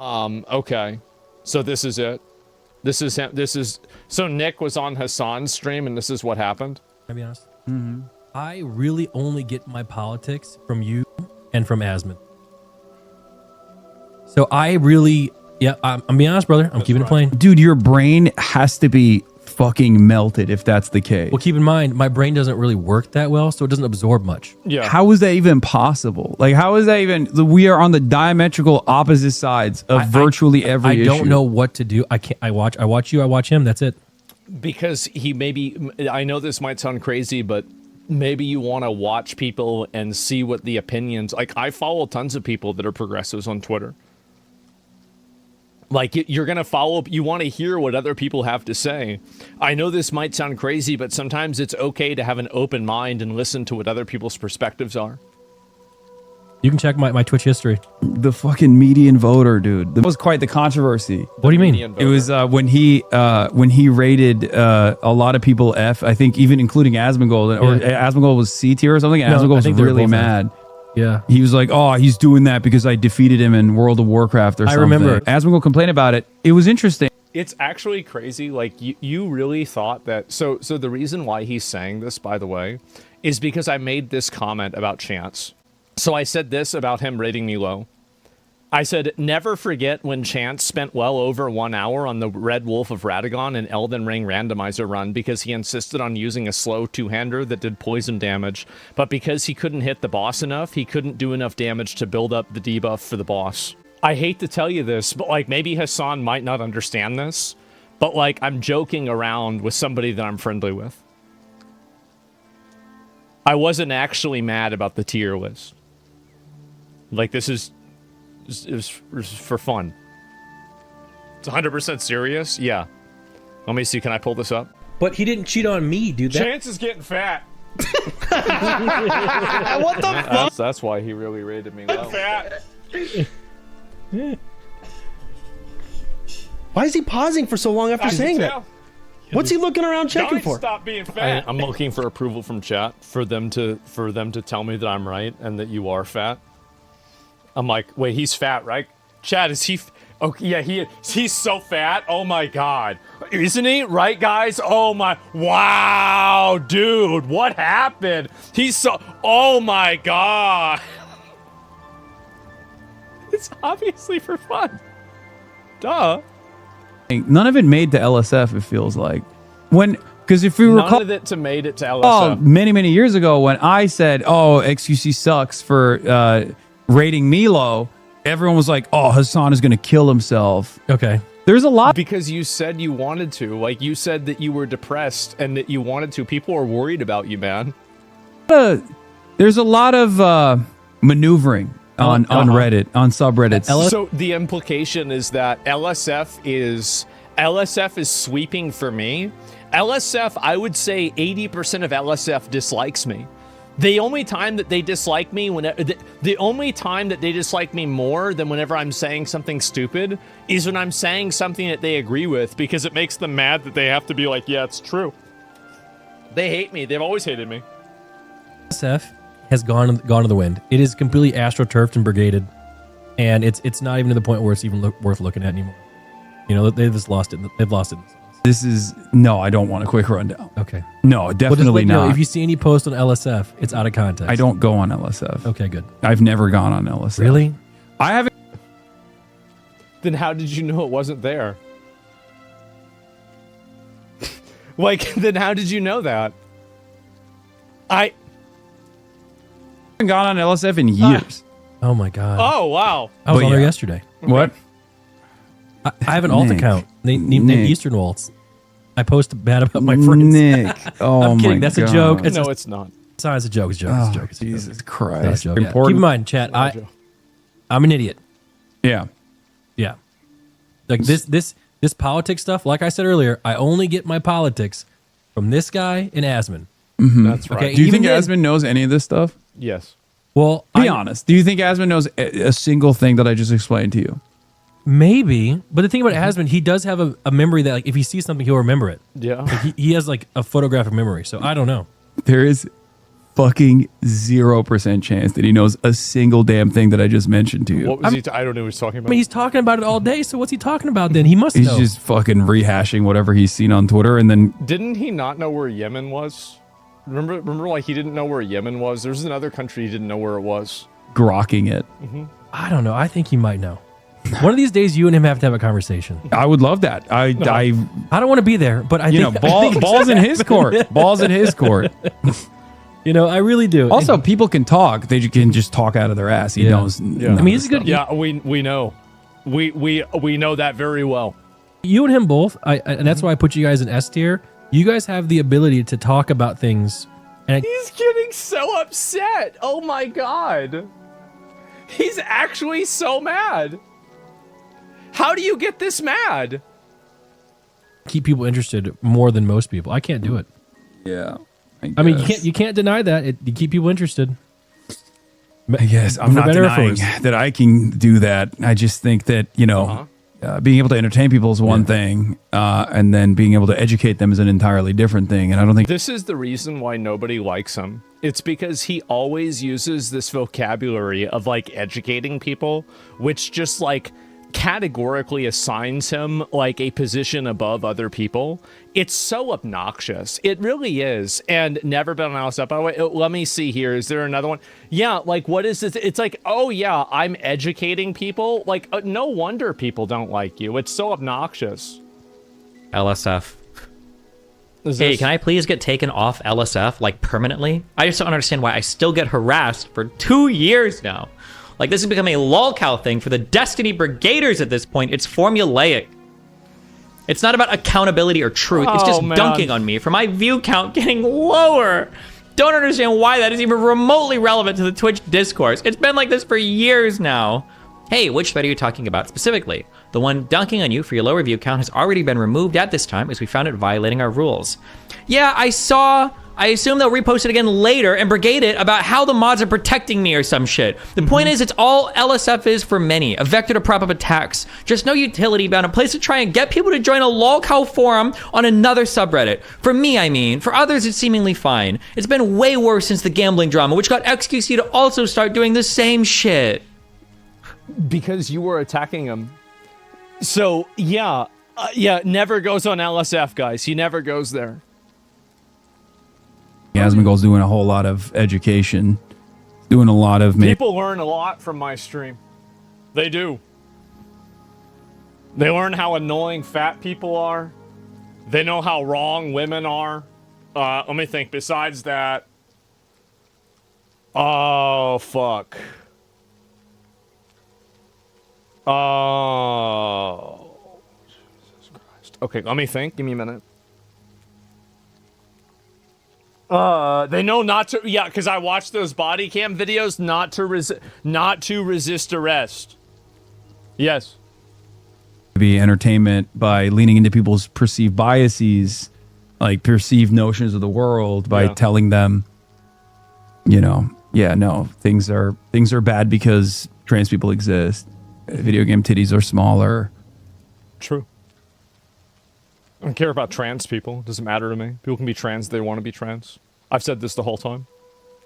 Okay. So this is it. This is him. So Nick was on Hasan's stream and this is what happened? Can I be honest? I really only get my politics from you and from Asmon. So I really, I'm being honest, brother. I'm keeping it plain. Dude, your brain has to be fucking melted if that's the case. Well, keep in mind, my brain doesn't really work that well, so it doesn't absorb much. Yeah. How is that even possible? Like, how is that even? We are on the diametrical opposite sides of virtually every issue. I don't know what to do. I can't. I watch you. I watch him. That's it. Because I know this might sound crazy, but maybe you want to watch people and see what the opinions. Like, I follow tons of people that are progressives on Twitter. Like, you're going to follow, you want to hear what other people have to say. I know this might sound crazy, but sometimes it's okay to have an open mind and listen to what other people's perspectives are. You can check my Twitch history. The fucking median voter, dude. That was quite the controversy. What do you mean? It was when he rated a lot of people F, I think even including Asmongold, or Asmongold was C tier or something. And Asmongold was really mad. Yeah. He was like, oh, he's doing that because I defeated him in World of Warcraft or something. I remember. Asmongold complained about it. It was interesting. It's actually crazy. Like, you really thought that. So the reason why he's saying this, by the way, is because I made this comment about Chance. So I said this about him rating me low. I said, never forget when Chance spent well over 1 hour on the Red Wolf of Radagon and Elden Ring randomizer run because he insisted on using a slow two-hander that did poison damage, but because he couldn't hit the boss enough, he couldn't do enough damage to build up the debuff for the boss. I hate to tell you this, but like maybe Hasan might not understand this, but like I'm joking around with somebody that I'm friendly with. I wasn't actually mad about the tier list. Like, this is for fun. It's 100% serious? Yeah. Let me see. Can I pull this up? But he didn't cheat on me, dude. Chance is getting fat. What the fuck? That's why he really rated me low. Fat. Why is he pausing for so long after saying that? What's he looking around checking for? Stop being fat. I'm looking for approval from chat for them to tell me that I'm right and that you are fat. I'm like, wait, he's fat, right? Chad, is he? Okay, yeah, he's so fat. Oh my god, isn't he? Right, guys? Oh my, wow, dude, what happened? He's so. Oh my god. It's obviously for fun. Duh. None of it made to LSF. It feels like because if we recall, none of it made it to LSF. Oh, many years ago when I said, "Oh, XQC sucks for." Rating me low, everyone was like, oh, Hasan is going to kill himself. Okay. There's a lot. Because you said you wanted to. Like, you said that you were depressed and that you wanted to. People are worried about you, man. There's a lot of maneuvering on Reddit, on subreddits. So the implication is that LSF is sweeping for me. LSF, I would say 80% of LSF dislikes me. The only time that they dislike me, the only time that they dislike me more than whenever I'm saying something stupid is when I'm saying something that they agree with, because it makes them mad that they have to be like, yeah, it's true. They hate me. They've always hated me. SF has gone to the wind. It is completely astroturfed and brigaded, and it's not even to the point where it's even worth looking at anymore. You know, they've just lost it. They've lost it. No, I don't want a quick rundown. Okay. No, definitely not. If you see any post on LSF, it's out of context. I don't go on LSF. Okay, good. I've never gone on LSF. Really? I haven't. Then how did you know it wasn't there? Like, then how did you know that? I haven't gone on LSF in years. Oh my god. Oh wow. I was on there yesterday. What? I have an alt account named Eastern Waltz. I post bad about my friends. Nick. Oh, I'm kidding. That's a joke. No, it's not. It's not. It's a joke. It's a joke. It's a joke. It's a Jesus joke. Christ. It's a joke. Yeah. Keep in mind, chat. I'm an idiot. Yeah. Yeah. Like this politics stuff. Like I said earlier, I only get my politics from this guy and Asmon. Mm-hmm. That's right. Okay, do you think Asmon knows any of this stuff? Yes. Well, be honest. Do you think Asmon knows a single thing that I just explained to you? Maybe, but the thing about Asmon, he does have a memory that, like, if he sees something, he'll remember it. Yeah, like he has like a photographic memory. So I don't know. There is fucking 0% chance that he knows a single damn thing that I just mentioned to you. What was he? I don't know what he's talking about. I mean, he's talking about it all day. So what's he talking about then? He must He's know. just fucking rehashing whatever he's seen on Twitter, and then Didn't he not know where Yemen was? Remember, like, he didn't know where Yemen was? There's another country he didn't know where it was. grokking it. I don't know. I think he might know. One of these days, you and him have to have a conversation. I would love that. I I don't want to be there, but I you know, think, I think balls in his court. Balls in his court. you know, I really do. Also, people can talk. They can just talk out of their ass. He knows. Yeah. I mean, he's a good. Yeah, we know. We know that very well. You and him both. And that's why I put you guys in S tier. You guys have the ability to talk about things. And He's getting so upset. Oh my god. He's actually so mad. How do you get this mad? keep people interested more than most people. I can't do it. Yeah. I mean, you can't deny that. You keep people interested. I guess I'm For not better or denying for worse. that I can do that. I just think that, you know, being able to entertain people is one thing, and then being able to educate them is an entirely different thing. And I don't think This is the reason why nobody likes him. It's because he always uses this vocabulary of like educating people, which just like categorically assigns him like a position above other people. It's so obnoxious. It really is. And never been announced up. By the way, let me see here. Is there another one? Yeah, like what is this? It's like, oh yeah, I'm educating people. Like no wonder people don't like you. It's so obnoxious. LSF. Is Hey, this- can I please get taken off LSF, like, permanently? I just don't understand why I still get harassed for 2 years now. Like, this has become a lolcow thing for the Destiny Brigaders at this point. It's formulaic. It's not about accountability or truth. It's just man. dunking on me for my view count getting lower. Don't understand why that is even remotely relevant to the Twitch discourse. It's been like this for years now. Hey, which thread are you talking about specifically? The one dunking on you for your lower view count has already been removed at this time as we found it violating our rules. Yeah, I saw. I assume they'll repost it again later and brigade it about how the mods are protecting me or some shit. The point is, it's all LSF is for many, a vector to prop up attacks. Just no utility bound, a place to try and get people to join a lolcow forum on another subreddit. For me, I mean. For others, it's seemingly fine. It's been way worse since the gambling drama, which got XQC to also start doing the same shit. Because you were attacking him. So, yeah. Never goes on LSF, guys. He never goes there. Asmongold's doing a whole lot of education, doing a lot of People learn a lot from my stream. They do. They learn how annoying fat people are. They know how wrong women are. Let me think. Besides that... Oh, fuck. Oh. Jesus Christ. Okay, let me think. Give me a minute. They know not to, yeah, because I watched those body cam videos, not to resist arrest. Yes. be entertainment by leaning into people's perceived biases, like perceived notions of the world, by telling them, you know, yeah, no, things are bad because trans people exist. Video game titties are smaller. True. I don't care about trans people. It doesn't matter to me. People can be trans if they want to be trans. I've said this the whole time.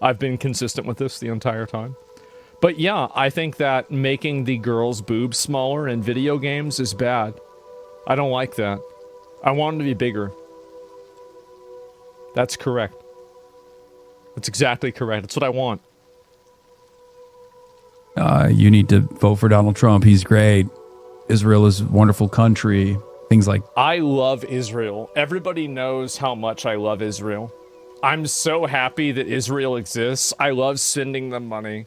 I've been consistent with this the entire time. But yeah, I think that making the girls' boobs smaller in video games is bad. I don't like that. I want them to be bigger. That's correct. That's exactly correct. That's what I want. You need to vote for Donald Trump. He's great. Israel is a wonderful country. Things like I love Israel. Everybody knows how much I love Israel. I'm so happy that Israel exists. I love sending them money.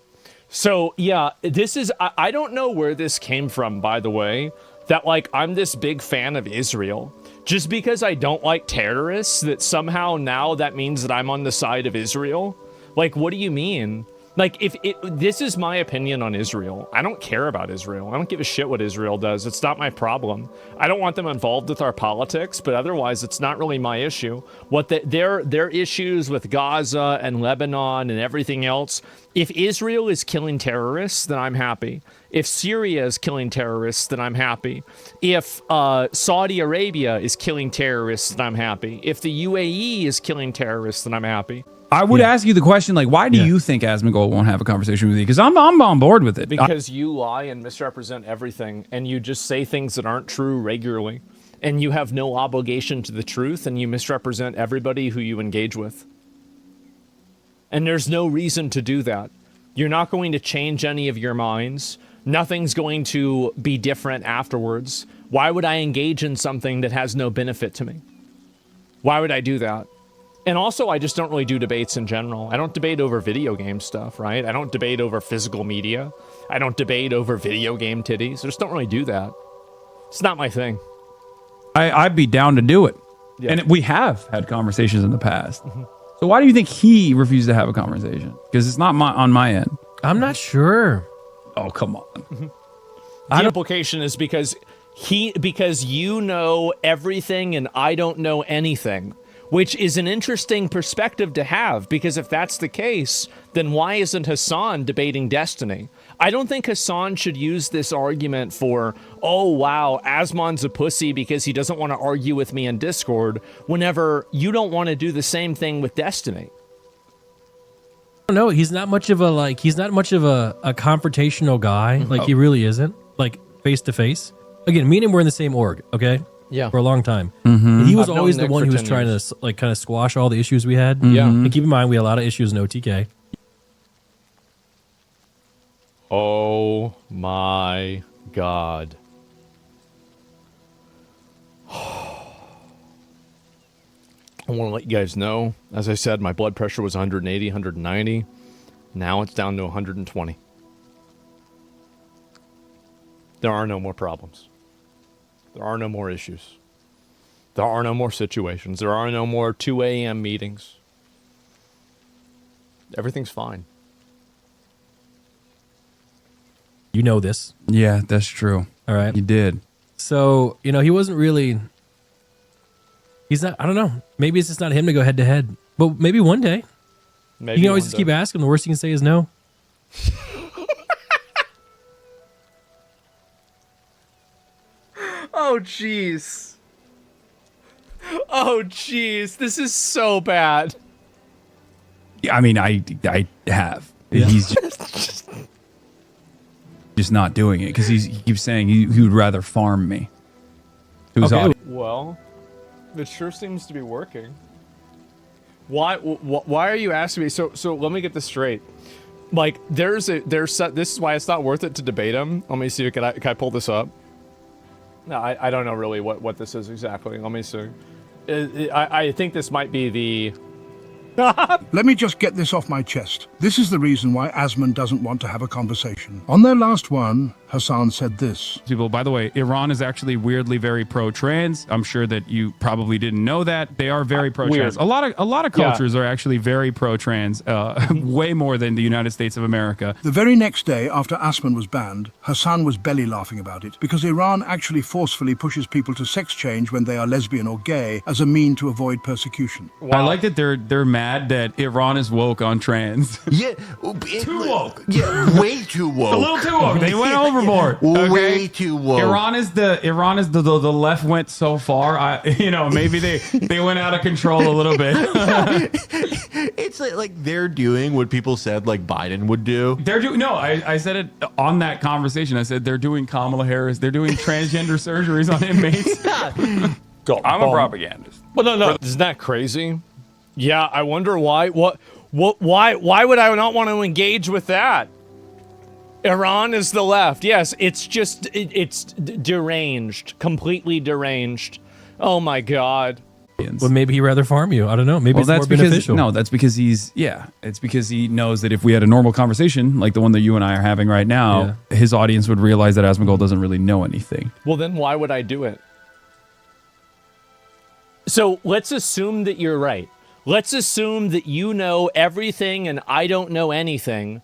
So, yeah, this is... I don't know where this came from, by the way, that, like, I'm this big fan of Israel. Just because I don't like terrorists, that somehow now that means that I'm on the side of Israel? Like, what do you mean? Like, this is my opinion on Israel. I don't care about Israel. I don't give a shit what Israel does. It's not my problem. I don't want them involved with our politics, but otherwise, it's not really my issue. Their issues with Gaza and Lebanon and everything else, if Israel is killing terrorists, then I'm happy. If Syria is killing terrorists, then I'm happy. If Saudi Arabia is killing terrorists, then I'm happy. If the UAE is killing terrorists, then I'm happy. I would ask you the question, like, why do you think Asmongold won't have a conversation with you? Because I'm on board with it. Because you lie and misrepresent everything, and you just say things that aren't true regularly, and you have no obligation to the truth, and you misrepresent everybody who you engage with. And there's no reason to do that. You're not going to change any of your minds. Nothing's going to be different afterwards. Why would I engage in something that has no benefit to me? Why would I do that? And also, I just don't really do debates in general. I don't debate over video game stuff, right? I don't debate over physical media. I don't debate over video game titties. I just don't really do that. It's not my thing. I'd be down to do it. Yeah. And we have had conversations in the past. So why do you think he refused to have a conversation? Because it's not on my end. I'm not sure. Oh, come on. The implication is because you know everything and I don't know anything. Which is an interesting perspective to have, because if that's the case, then why isn't Hasan debating Destiny? I don't think Hasan should use this argument for, oh, wow, Asmon's a pussy because he doesn't want to argue with me in Discord, whenever you don't want to do the same thing with Destiny. I don't know. He's not much of a confrontational guy. Like, he really isn't. Like, face to face. Again, me and him were in the same org, okay? Yeah. For a long time. And he was I've always known the Nick one for who was 10 trying years. to like kind of squash all the issues we had. Yeah. And keep in mind, we had a lot of issues in OTK. Oh my God. I want to let you guys know, as I said, my blood pressure was 180, 190. Now it's down to 120. There are no more problems. There are no more issues. There are no more situations. There are no more 2 a.m. meetings. Everything's fine. You know this. Yeah, that's true. All right. You did. So, he wasn't really... He's not... I don't know. Maybe it's just not him to go head to head. But maybe one day. Maybe You can always one just day. keep asking. The worst you can say is no. Oh, jeez. Oh, jeez. This is so bad. Yeah, I mean, I have. Yeah. He's just not doing it because he keeps saying he would rather farm me. To his Okay. audience. Well, it sure seems to be working. Why are you asking me? So let me get this straight. Like, this is why it's not worth it to debate him. Let me see. Can I pull this up? No, I don't know really what this is exactly. Let me see. I think this might be the... Let me just get this off my chest. This is the reason why Asmon doesn't want to have a conversation. On their last one, Hasan said this. People, by the way, Iran is actually weirdly very pro-trans. I'm sure that you probably didn't know that. They are very pro-trans. Weird. A lot of cultures are actually very pro-trans, way more than the United States of America. The very next day after Asmon was banned, Hasan was belly laughing about it because Iran actually forcefully pushes people to sex change when they are lesbian or gay as a mean to avoid persecution. I like that they're mad that Iran is woke on trans. Yeah, Too woke. Yeah, way too woke. A little too woke. They went overboard. Okay? Way too woke. Iran is the left went so far. Maybe they went out of control a little bit. It's like they're doing what people said like Biden would do. They're doing I said it on that conversation. I said they're doing Kamala Harris. They're doing transgender surgeries on inmates. I'm a propagandist. Well, no. Isn't that crazy? Yeah, I wonder why. Why would I not want to engage with that? Iran is the left. Yes, it's just it's deranged, completely deranged. Oh my God. Well, maybe he'd rather farm you. I don't know. Maybe it's more beneficial. That's because it's because he knows that if we had a normal conversation like the one that you and I are having right now, his audience would realize that Asmongold doesn't really know anything. Well, then why would I do it? So let's assume that you're right. Let's assume that you know everything and I don't know anything.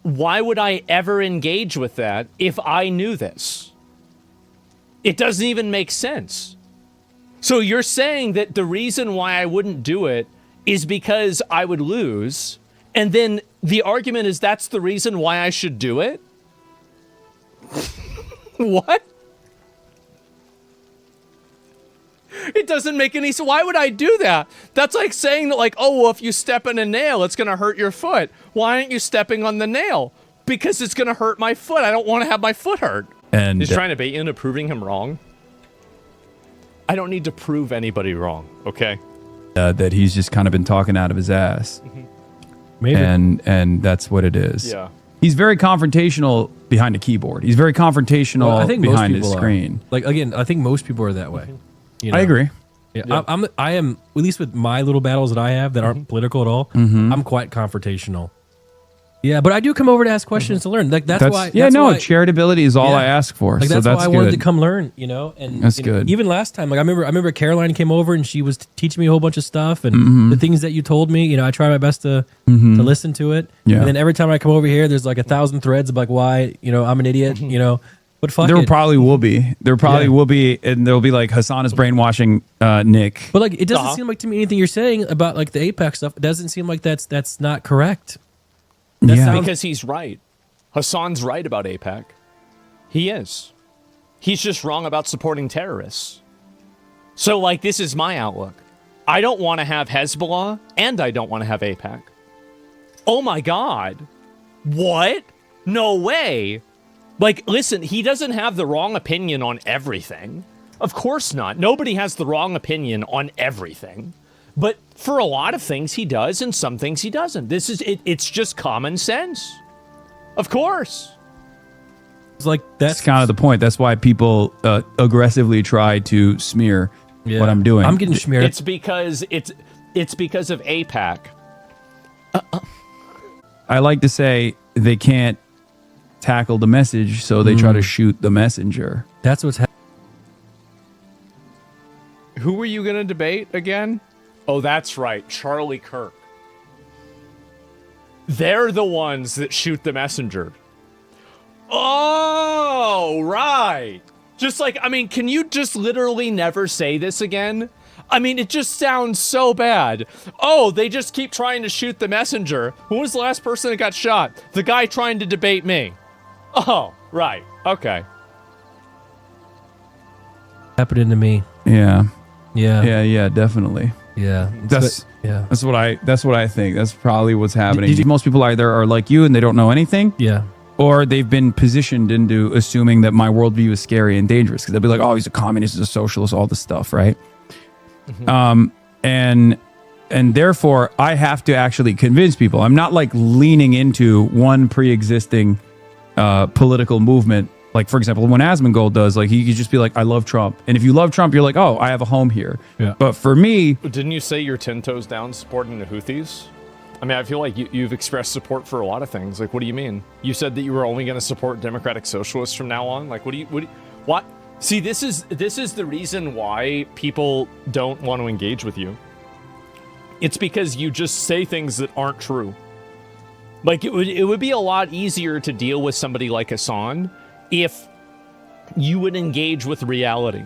Why would I ever engage with that if I knew this? It doesn't even make sense. So you're saying that the reason why I wouldn't do it is because I would lose, and then the argument is that's the reason why I should do it? What? It doesn't make any sense. Why would I do that? That's like saying that, like, oh, well, if you step in a nail, it's going to hurt your foot. Why aren't you stepping on the nail? Because it's going to hurt my foot. I don't want to have my foot hurt. And He's trying to bait you into proving him wrong. I don't need to prove anybody wrong, okay? that he's just kind of been talking out of his ass. Maybe. And that's what it is. Yeah. He's very confrontational behind a keyboard. He's very confrontational Well, I think most behind his people screen. are. Like, again, I think most people are that way. You know? I agree. Yeah, I am, at least with my little battles that I have that aren't political at all, Mm-hmm. I'm quite confrontational. Yeah, but I do come over to ask questions to learn. Like, that's why. Yeah, that's no, why, charitability is all Yeah. I ask for. Like, so that's that's why I good. wanted to come learn, you know? And That's you know, good. even last time, like, I remember Caroline came over and she was teaching me a whole bunch of stuff and Mm-hmm. the things that you told me, you know, I try my best to listen to it. Yeah. And then every time I come over here, there's like 1,000 threads of like why, you know, I'm an idiot, you know, but fuck There it. probably will be. There probably Yeah. will be, and there'll be like Hasan is brainwashing Nick. But like, it doesn't seem like to me anything you're saying about like the Apex stuff. It doesn't seem like that's not correct. That Yeah. sounds- Because he's right. Hassan's right about AIPAC. He is. He's just wrong about supporting terrorists. So, like, this is my outlook. I don't want to have Hezbollah, and I don't want to have AIPAC. Oh my God. What? No way. Like, listen, he doesn't have the wrong opinion on everything. Of course not. Nobody has the wrong opinion on everything. But for a lot of things he does, and some things he doesn't. This is it, it's just common sense. Of course. It's like That's kind of the point. That's why people aggressively try to smear Yeah. what I'm doing. I'm getting smeared. It's because of AIPAC. I like to say they can't tackle the message, so they try to shoot the messenger. That's what's happening. Who were you going to debate again? Oh, that's right. Charlie Kirk. They're the ones that shoot the messenger. Oh, right. Just like, I mean, can you just literally never say this again? I mean, it just sounds so bad. Oh, they just keep trying to shoot the messenger. Who was the last person that got shot? The guy trying to debate me. Oh, right. Okay. Happening to me. Yeah, Yeah. definitely. Yeah. That's yeah. That's what I think. That's probably what's happening. Did you- Most people either are like you and they don't know anything, Yeah. or they've been positioned into assuming that my worldview is scary and dangerous because they'll be like, "Oh, he's a communist, he's a socialist, all this stuff," right? And therefore, I have to actually convince people. I'm not like leaning into one pre-existing political movement. Like, for example, when Asmongold does, like, he could just be like, "I love Trump," and if you love Trump, you're like, "Oh, I have a home here." Yeah. But for me, Didn't you say you're 10 toes down supporting the Houthis? I mean, I feel like you've expressed support for a lot of things. Like, what do you mean? You said that you were only going to support democratic socialists from now on? Like, what? See, this is the reason why people don't want to engage with you. It's because you just say things that aren't true. Like, it would be a lot easier to deal with somebody like Hasan if you would engage with reality.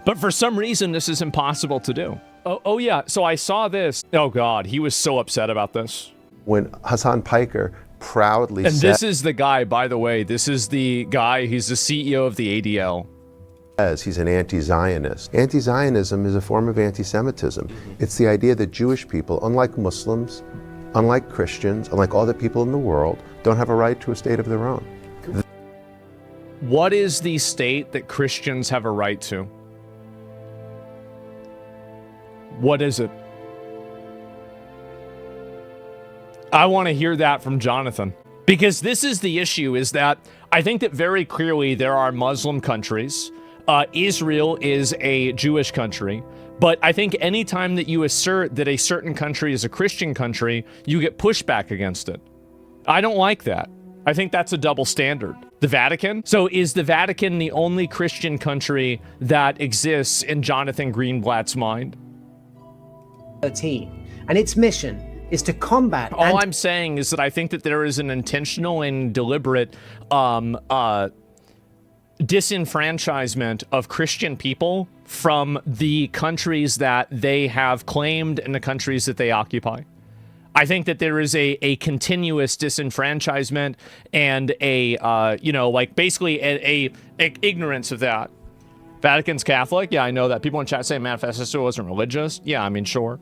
But for some reason, this is impossible to do. Oh yeah, so I saw this. Oh God, he was so upset about this. When Hasan Piker proudly And said, this is the guy, by the way, this is the guy, he's the CEO of the ADL. he's an anti-Zionist. Anti-Zionism is a form of anti-Semitism. It's the idea that Jewish people, unlike Muslims, unlike Christians, unlike all the people in the world, don't have a right to a state of their own. What is the state that Christians have a right to? What is it? I want to hear that from Jonathan. Because this is the issue, is that I think that very clearly there are Muslim countries. Israel is a Jewish country. But I think anytime that you assert that a certain country is a Christian country, you get pushback against it. I don't like that. I think that's a double standard. The Vatican? So is the Vatican the only Christian country that exists in Jonathan Greenblatt's mind? 13, and its mission is to combat. All I'm saying is that I think that there is an intentional and deliberate disenfranchisement of Christian people from the countries that they have claimed and the countries that they occupy. I think that there is a continuous disenfranchisement and basically a ignorance of that. Vatican's Catholic. Yeah, I know that. People in chat say Manifesto wasn't religious. Yeah, I mean, sure.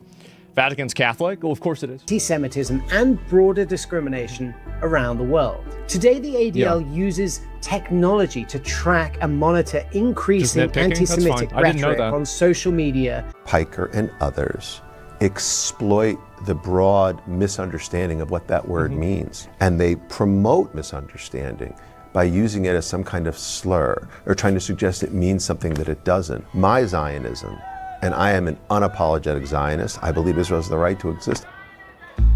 Vatican's Catholic? Well, of course it is. Anti-Semitism and broader discrimination around the world. Today, the ADL uses technology to track and monitor increasing anti-Semitic rhetoric on social media. Piker and others exploit the broad misunderstanding of what that word means, and they promote misunderstanding by using it as some kind of slur or trying to suggest it means something that it doesn't. My Zionism, and I am an unapologetic Zionist, I believe Israel has the right to exist.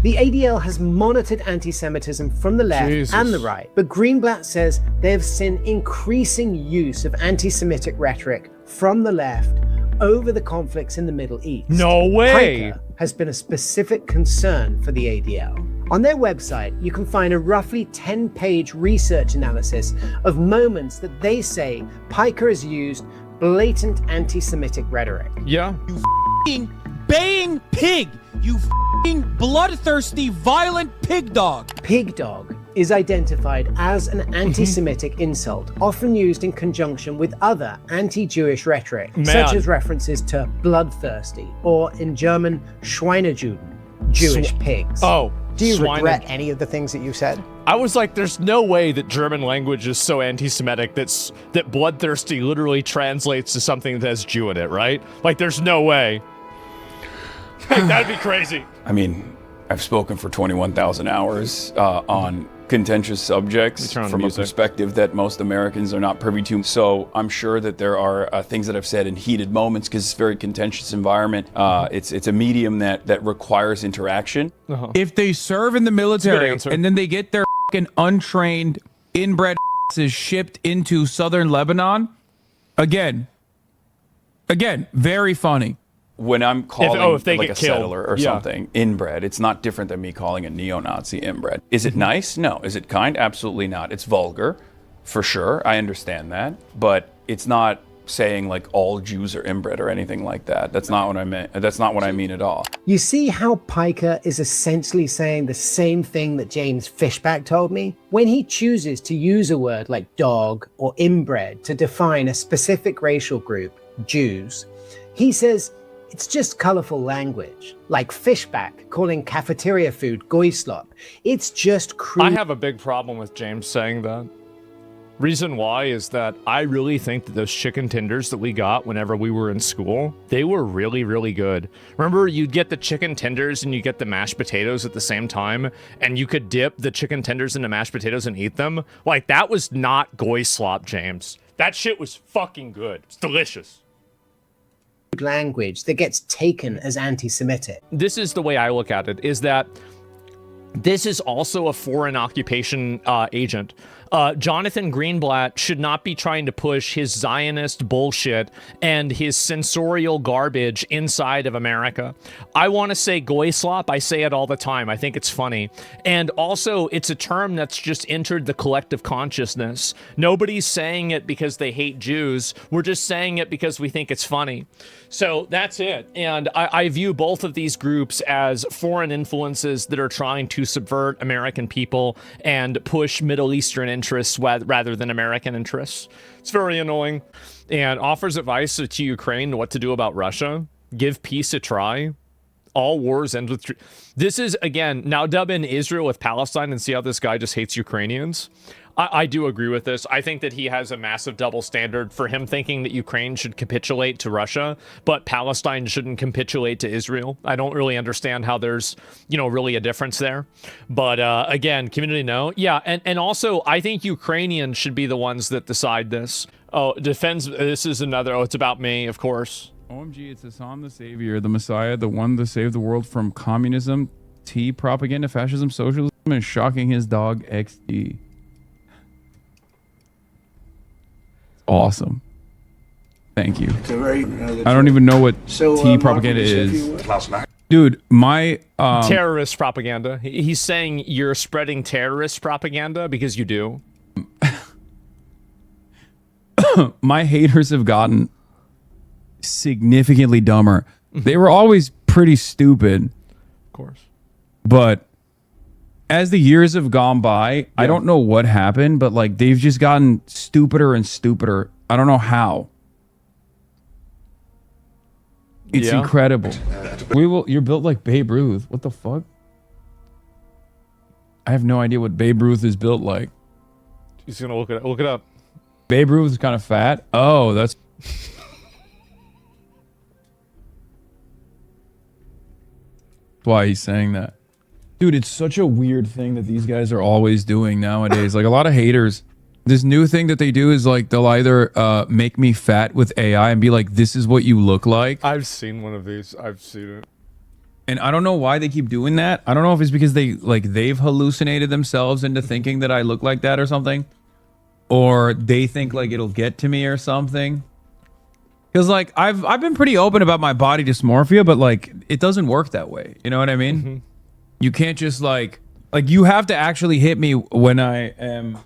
The ADL has monitored anti-Semitism from the left and the right, but Greenblatt says they have seen increasing use of anti-Semitic rhetoric from the left over the conflicts in the Middle East. No way! Piker has been a specific concern for the ADL. On their website, you can find a roughly 10-page research analysis of moments that they say Piker has used blatant anti-Semitic rhetoric. Yeah. You f***ing baying pig! You f***ing bloodthirsty, violent pig dog! Pig dog is identified as an anti-Semitic insult, often used in conjunction with other anti-Jewish rhetoric, such as references to bloodthirsty, or in German, Schweinejuden, Jewish pigs. Oh. Do you regret any of the things that you said? I was like, there's no way that German language is so anti-Semitic that bloodthirsty literally translates to something that has Jew in it, right? Like, there's no way. That'd be crazy. I mean, I've spoken for 21,000 hours on contentious subjects from a perspective that most Americans are not privy to. So I'm sure that there are things that I've said in heated moments because it's a very contentious environment. It's a medium that requires interaction. If they serve in the military and then they get their fucking untrained, inbred asses shipped into southern Lebanon, again, very funny. When I'm calling like a settler or Yeah. something inbred, it's not different than me calling a neo-Nazi inbred. Is it nice? No. Is it kind? Absolutely not. It's vulgar, for sure. I understand that. But it's not saying like all Jews are inbred or anything like that. That's not what I meant. That's not what I mean at all. You see how Piker is essentially saying the same thing that James Fishback told me? When he chooses to use a word like dog or inbred to define a specific racial group, Jews, he says it's just colorful language, like Fishback calling cafeteria food goyslop. It's just crude. I have a big problem with James saying that. Reason why is that I really think that those chicken tenders that we got whenever we were in school, they were really, really good. Remember, you'd get the chicken tenders and you get the mashed potatoes at the same time, and you could dip the chicken tenders into mashed potatoes and eat them? Like, that was not goyslop, James. That shit was fucking good. It's delicious. Language that gets taken as anti-Semitic. This is the way I look at it, is that this is also a foreign occupation agent. Jonathan Greenblatt should not be trying to push his Zionist bullshit and his censorial garbage inside of America. I want to say goyslop. I say it all the time. I think it's funny. And also, it's a term that's just entered the collective consciousness. Nobody's saying it because they hate Jews. We're just saying it because we think it's funny. So that's it. And I view both of these groups as foreign influences that are trying to subvert American people and push Middle Eastern interests rather than American interests. It's very annoying. And offers advice to Ukraine what to do about Russia. Give peace a try. All wars end with... This is, again, now dub in Israel with Palestine and see how this guy just hates Ukrainians. I do agree with this. I think that he has a massive double standard for him thinking that Ukraine should capitulate to Russia, but Palestine shouldn't capitulate to Israel. I don't really understand how there's, really a difference there. But again, community no. Yeah, and also I think Ukrainians should be the ones that decide this. Oh, this is another, it's about me, of course. OMG, it's Hasan the Savior, the Messiah, the one to save the world from communism, propaganda, fascism, socialism, and shocking his dog XD. Awesome. Thank you. I don't even know what propaganda is. Dude, my terrorist propaganda. He's saying you're spreading terrorist propaganda because you do. My haters have gotten significantly dumber. They were always pretty stupid. Of course. But as the years have gone by, I don't know what happened, but like they've just gotten stupider and stupider. I don't know how. It's Yeah. incredible. You're built like Babe Ruth. What the fuck? I have no idea what Babe Ruth is built like. He's gonna look it up. Babe Ruth is kind of fat. Oh, that's why he's saying that. Dude, it's such a weird thing that these guys are always doing nowadays. Like a lot of haters, this new thing that they do is like they'll either make me fat with AI and be like, this is what you look like. I've seen one of these. I've seen it. And I don't know why they keep doing that. I don't know if it's because they've hallucinated themselves into thinking that I look like that or something. Or they think like it'll get to me or something. Because like I've been pretty open about my body dysmorphia, but like it doesn't work that way. You know what I mean? Mm-hmm. You can't just like you have to actually hit me when I am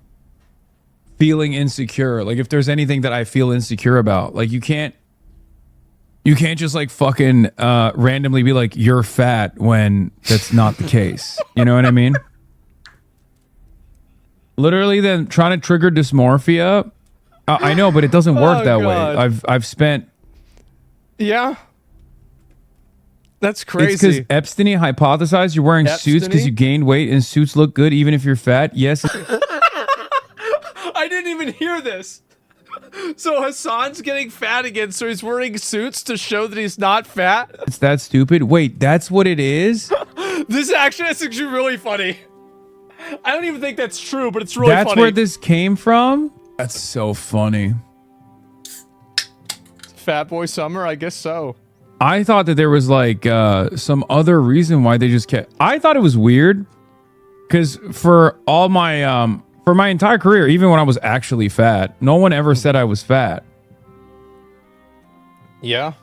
feeling insecure. Like if there's anything that I feel insecure about, like you can't just like fucking randomly be like, you're fat when that's not the case. You know what I mean? Literally then trying to trigger dysmorphia. I know, but it doesn't work that God. way. I've spent. Yeah. That's crazy. It's because Epstein hypothesized you're wearing suits because you gained weight and suits look good even if you're fat. Yes. I didn't even hear this. So Hasan's getting fat again, so he's wearing suits to show that he's not fat? It's that stupid. Wait, that's what it is? That's actually really funny. I don't even think that's true, but it's really funny. That's where this came from? That's so funny. Fat Boy Summer? I guess so. I thought that there was like some other reason why they just kept. I thought it was weird because for my entire career, even when I was actually fat, no one ever said I was fat. Yeah.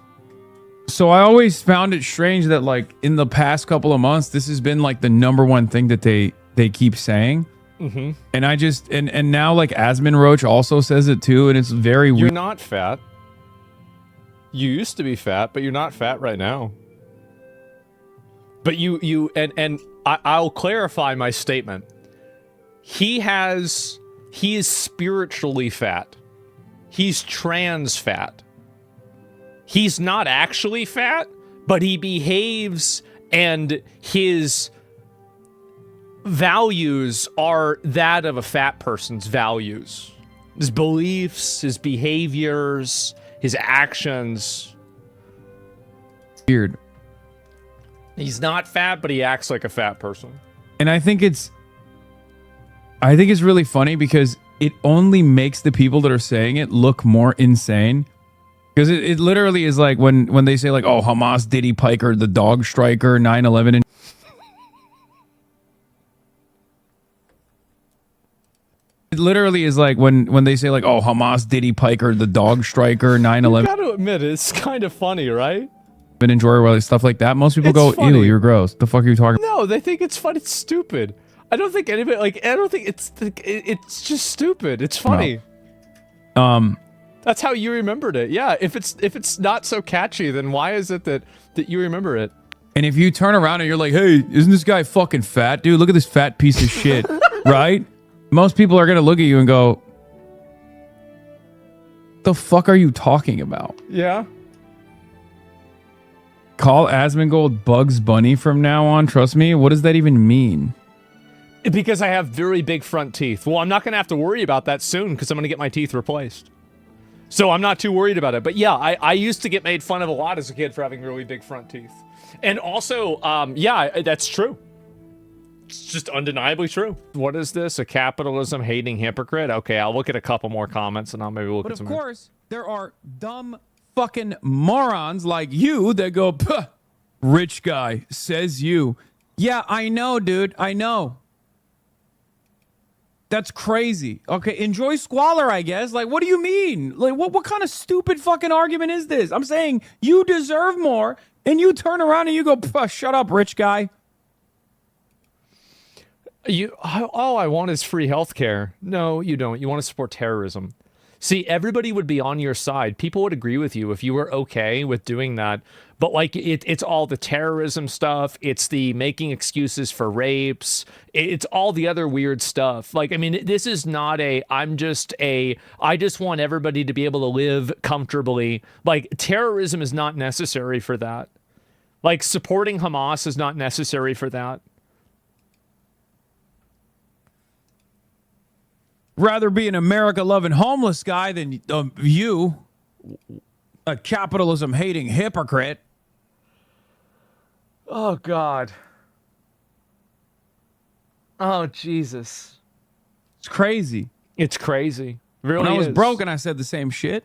So I always found it strange that like in the past couple of months, this has been like the number one thing that they keep saying. Mm-hmm. And I just and now like Asmongold also says it too, and it's very weird. You're not fat. You used to be fat, but you're not fat right now. But I'll clarify my statement. He is spiritually fat. He's trans fat. He's not actually fat, but he behaves and his values are that of a fat person's values. His beliefs, his behaviors, his actions. Weird. He's not fat, but he acts like a fat person. And I think it's really funny because it only makes the people that are saying it look more insane. Because it literally is like when they say like, oh, Hamas, Diddy, Piker, the dog striker, 9/11. It literally is like when they say like, oh, Hamas, Diddy, Piker, the dog striker, 9/11. You gotta admit, it's kind of funny, right? But enjoy stuff like that. Most people go, funny. ew, you're gross. The fuck are you talking about? No, they think it's fun. It's stupid. I don't think anybody it's just stupid. It's funny. No. That's how you remembered it. Yeah, if it's not so catchy, then why is it that you remember it? And if you turn around and you're like, hey, isn't this guy fucking fat, dude? Look at this fat piece of shit, right? Most people are gonna look at you and go, the fuck are you talking about? Yeah. Call Asmongold Bugs Bunny from now on. Trust me. What does that even mean? Because I have very big front teeth. Well, I'm not gonna have to worry about that soon because I'm gonna get my teeth replaced. So I'm not too worried about it. But yeah, I used to get made fun of a lot as a kid for having really big front teeth. And also, yeah, that's true. It's just undeniably true. What is this? A capitalism hating hypocrite? Okay, I'll look at a couple more comments and I'll maybe look at some. But of course, there are dumb fucking morons like you that go, puh, rich guy, says you. Yeah, I know, dude. I know. That's crazy. Okay, enjoy squalor, I guess. Like, what do you mean? Like, what kind of stupid fucking argument is this? I'm saying you deserve more, and you turn around and you go, shut up, rich guy. All I want is free healthcare. No, you don't. You want to support terrorism. See, everybody would be on your side. People would agree with you if you were okay with doing that. But like it's all the terrorism stuff. It's the making excuses for rapes. It's all the other weird stuff. Like, I mean, this is not I just want everybody to be able to live comfortably. Like, terrorism is not necessary for that. Like, supporting Hamas is not necessary for that. Rather be an America-loving homeless guy than you, a capitalism-hating hypocrite. Oh, God. Oh, Jesus. It's crazy. It's crazy. Really when I was is. broken, I said the same shit.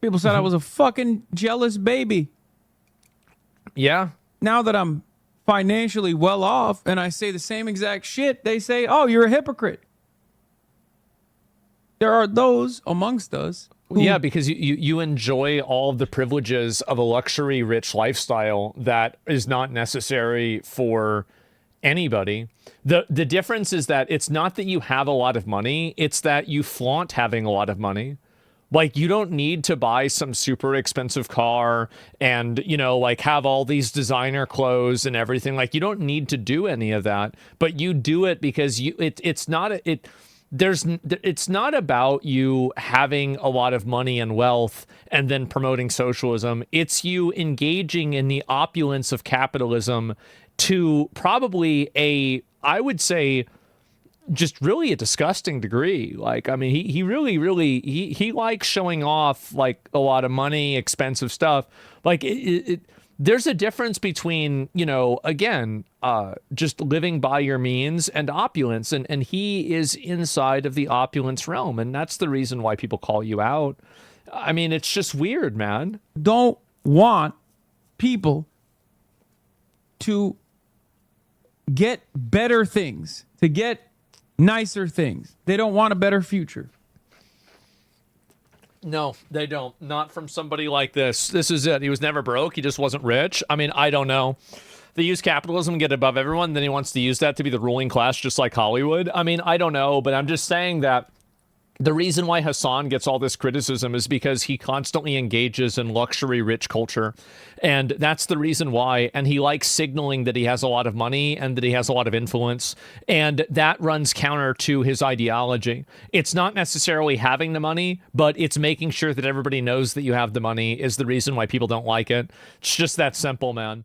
People said I was a fucking jealous baby. Yeah. Now that I'm financially well off and I say the same exact shit, they say, oh, you're a hypocrite. There are those amongst us. Yeah, because you enjoy all of the privileges of a luxury rich lifestyle that is not necessary for anybody. The difference is that it's not that you have a lot of money, it's that you flaunt having a lot of money. Like, you don't need to buy some super expensive car and, you know, like have all these designer clothes and everything. Like, you don't need to do any of that, but you do it because it's not about you having a lot of money and wealth and then promoting socialism. It's you engaging in the opulence of capitalism to probably I would say, just really a disgusting degree. Like, I mean, he really likes showing off like a lot of money, expensive stuff. Like there's a difference between, you know, again, just living by your means and opulence. And he is inside of the opulence realm. And that's the reason why people call you out. I mean, it's just weird, man. Don't want people to get better things, to get nicer things. They don't want a better future. No, they don't. Not from somebody like this. This is it. He was never broke. He just wasn't rich. I mean, I don't know. They use capitalism to get above everyone. Then he wants to use that to be the ruling class, just like Hollywood. I mean, I don't know, but I'm just saying that the reason why Hasan gets all this criticism is because he constantly engages in luxury rich culture. And that's the reason why. And he likes signaling that he has a lot of money and that he has a lot of influence. And that runs counter to his ideology. It's not necessarily having the money, but it's making sure that everybody knows that you have the money is the reason why people don't like it. It's just that simple, man.